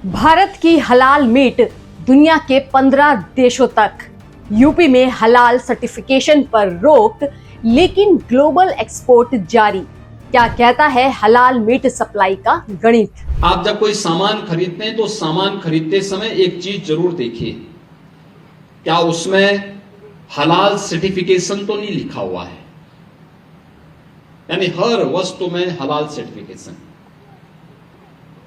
भारत की हलाल मीट दुनिया के 15 देशों तक। यूपी में हलाल सर्टिफिकेशन पर रोक, लेकिन ग्लोबल एक्सपोर्ट जारी। क्या कहता है हलाल मीट सप्लाई का गणित? आप जब कोई सामान खरीदते हैं तो सामान खरीदते समय एक चीज जरूर देखिए, क्या उसमें हलाल सर्टिफिकेशन तो नहीं लिखा हुआ है। यानी हर वस्तु में हलाल सर्टिफिकेशन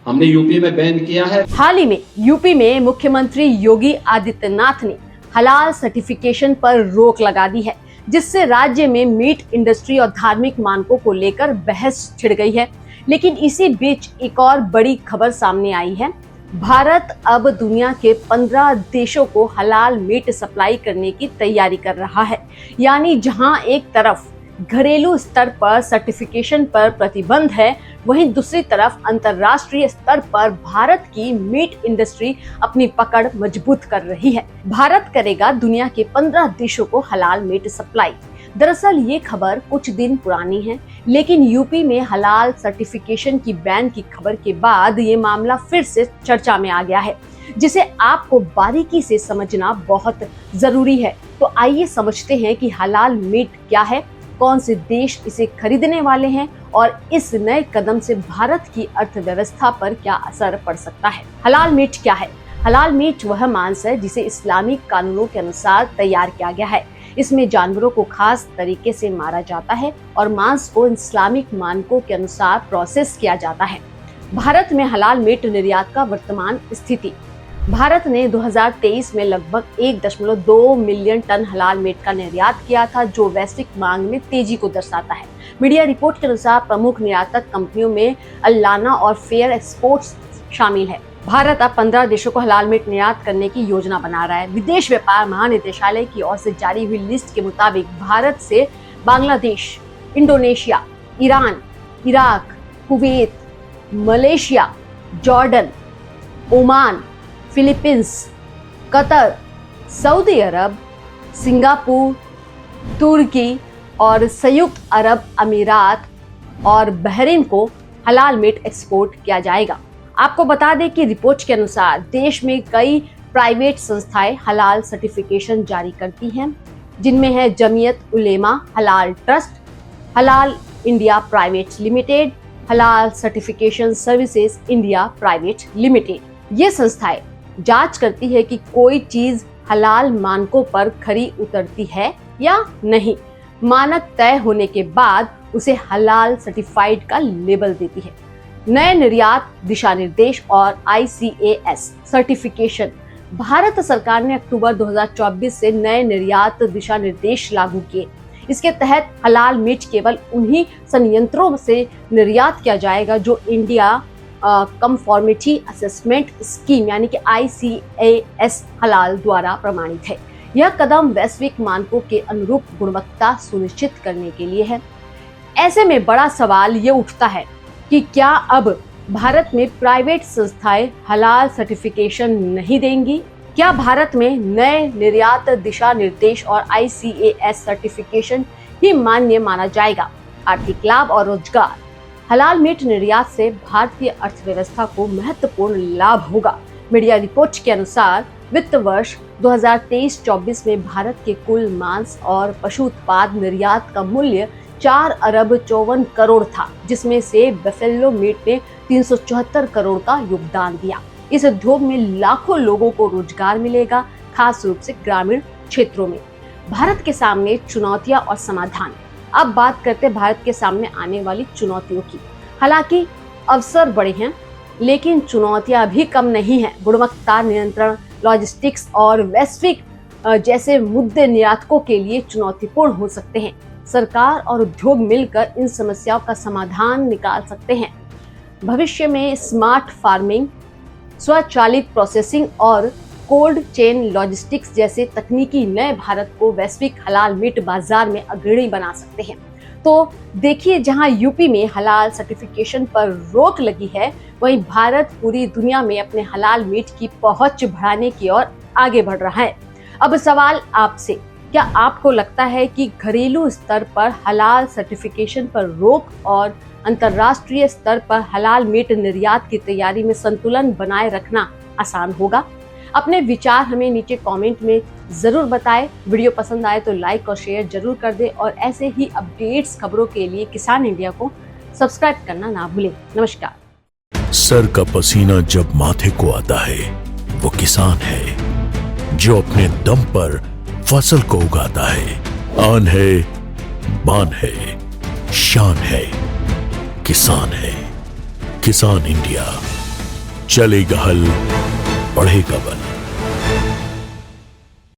हमने यूपी में बैन किया है। हाल ही में यूपी में मुख्यमंत्री योगी आदित्यनाथ ने हलाल सर्टिफिकेशन पर रोक लगा दी है, जिससे राज्य में मीट इंडस्ट्री और धार्मिक मानकों को लेकर बहस छिड़ गई है। लेकिन इसी बीच एक और बड़ी खबर सामने आई है। भारत अब दुनिया के 15 देशों को हलाल मीट सप्लाई करने की तैयारी कर रहा है। यानी जहां एक तरफ घरेलू स्तर पर सर्टिफिकेशन पर प्रतिबंध है, वहीं दूसरी तरफ अंतर्राष्ट्रीय स्तर पर भारत की मीट इंडस्ट्री अपनी पकड़ मजबूत कर रही है। भारत करेगा दुनिया के 15 देशों को हलाल मीट सप्लाई। दरअसल ये खबर कुछ दिन पुरानी है, लेकिन यूपी में हलाल सर्टिफिकेशन की बैन की खबर के बाद ये मामला फिर से चर्चा में आ गया है, जिसे आपको बारीकी से समझना बहुत जरूरी है। तो आइए समझते हैं कि हलाल मीट क्या है, कौन से देश इसे खरीदने वाले हैं और इस नए कदम से भारत की अर्थव्यवस्था पर क्या असर पड़ सकता है। हलाल मीट क्या है? हलाल मीट वह मांस है जिसे इस्लामिक कानूनों के अनुसार तैयार किया गया है। इसमें जानवरों को खास तरीके से मारा जाता है और मांस को इस्लामिक मानकों के अनुसार प्रोसेस किया जाता है। भारत में हलाल मीट निर्यात का वर्तमान स्थिति। भारत ने 2023 में लगभग 1.2 मिलियन टन हलाल मीट का निर्यात किया था, जो वैश्विक मांग में तेजी को दर्शाता है। मीडिया रिपोर्ट के अनुसार प्रमुख निर्यातक कंपनियों में अल्लाना और फेयर एक्सपोर्ट्स शामिल है। भारत अब 15 देशों को हलाल मीट निर्यात करने की योजना बना रहा है। विदेश व्यापार महानिदेशालय की ओर से जारी हुई लिस्ट के मुताबिक भारत से Bangladesh, Indonesia, Iran, Iraq, Kuwait, Malaysia, Jordan, Oman, Philippines, Qatar, Saudi Arab, Singapore, Turkey और संयुक्त अरब अमीरात और बहरीन को हलाल मीट एक्सपोर्ट किया जाएगा। आपको बता दें कि रिपोर्ट के अनुसार देश में कई प्राइवेट संस्थाएं हलाल सर्टिफिकेशन जारी करती हैं, जिनमें है जमीयत उलेमा हलाल ट्रस्ट, हलाल इंडिया प्राइवेट लिमिटेड, हलाल certification services India private limited. ये संस्थाएं जांच करती है कि कोई चीज हलाल मानकों पर खरी उतरती है या नहीं। मानक तय होने के बाद उसे हलाल सर्टिफाइड का लेबल देती है। नए निर्यात दिशा निर्देश और ICAS सर्टिफिकेशन। भारत सरकार ने अक्टूबर 2024 से नए निर्यात दिशा निर्देश लागू किए। इसके तहत हलाल मीट केवल उन्हीं संयंत्रों से निर्यात किया जाएगा जो इंडिया कंफॉर्मिटी असेसमेंट स्कीम यानी कि ICAS हलाल द्वारा प्रमाणित है। यह कदम वैश्विक मानकों के अनुरूप गुणवत्ता सुनिश्चित करने के लिए है। ऐसे में बड़ा सवाल ये उठता है कि क्या अब भारत में प्राइवेट संस्थाएं हलाल सर्टिफिकेशन नहीं देंगी? क्या भारत में नए निर्यात दिशा निर्देश और ICAS सर्टिफिकेशन ही मान्य माना जाएगा? आर्थिक लाभ और रोजगार। हलाल मीट निर्यात से भारतीय अर्थव्यवस्था को महत्वपूर्ण लाभ होगा। मीडिया रिपोर्ट के अनुसार वित्त वर्ष 2023-24 में भारत के कुल मांस और पशु उत्पाद निर्यात का मूल्य 4 अरब 54 करोड़ था, जिसमें से बफेलो मीट ने 374 करोड़ का योगदान दिया। इस उद्योग में लाखों लोगों को रोजगार मिलेगा, खास रूप से ग्रामीण क्षेत्रों में। भारत के सामने चुनौतियां और समाधान। अब बात करते हैं भारत के सामने आने वाली चुनौतियों की। हालांकि अवसर बड़े हैं, लेकिन चुनौतियां भी कम नहीं हैं। गुणवत्ता नियंत्रण, लॉजिस्टिक्स और वैश्विक जैसे मुद्दे निर्यातकों के लिए चुनौतीपूर्ण हो सकते हैं। सरकार और उद्योग मिलकर इन समस्याओं का समाधान निकाल सकते हैं। भविष्य में स्मार्ट फार्मिंग, स्वचालित प्रोसेसिंग और कोल्ड चेन लॉजिस्टिक्स जैसे तकनीकी नए भारत को वैश्विक हलाल मीट बाजार में अग्रणी बना सकते हैं। तो देखिए, जहां यूपी में हलाल सर्टिफिकेशन पर रोक लगी है, वहीं भारत पूरी दुनिया में अपने हलाल मीट की पहुंच बढ़ाने की ओर आगे बढ़ रहा है। अब सवाल आपसे, क्या आपको लगता है कि घरेलू स्तर पर हलाल सर्टिफिकेशन पर रोक और अंतर्राष्ट्रीय स्तर पर हलाल मीट निर्यात की तैयारी में संतुलन बनाए रखना आसान होगा। अपने विचार हमें नीचे कमेंट में जरूर बताएं। वीडियो पसंद आए तो लाइक और शेयर जरूर कर दें और ऐसे ही अपडेट्स खबरों के लिए किसान इंडिया को सब्सक्राइब करना ना भूलें। नमस्कार। सर का पसीना जब माथे को आता है वो किसान है जो अपने दम पर फसल को उगाता है। आन है, बान है, शान है, किसान है। किसान इंडिया, चलेगा हल, बढ़ेगा बल।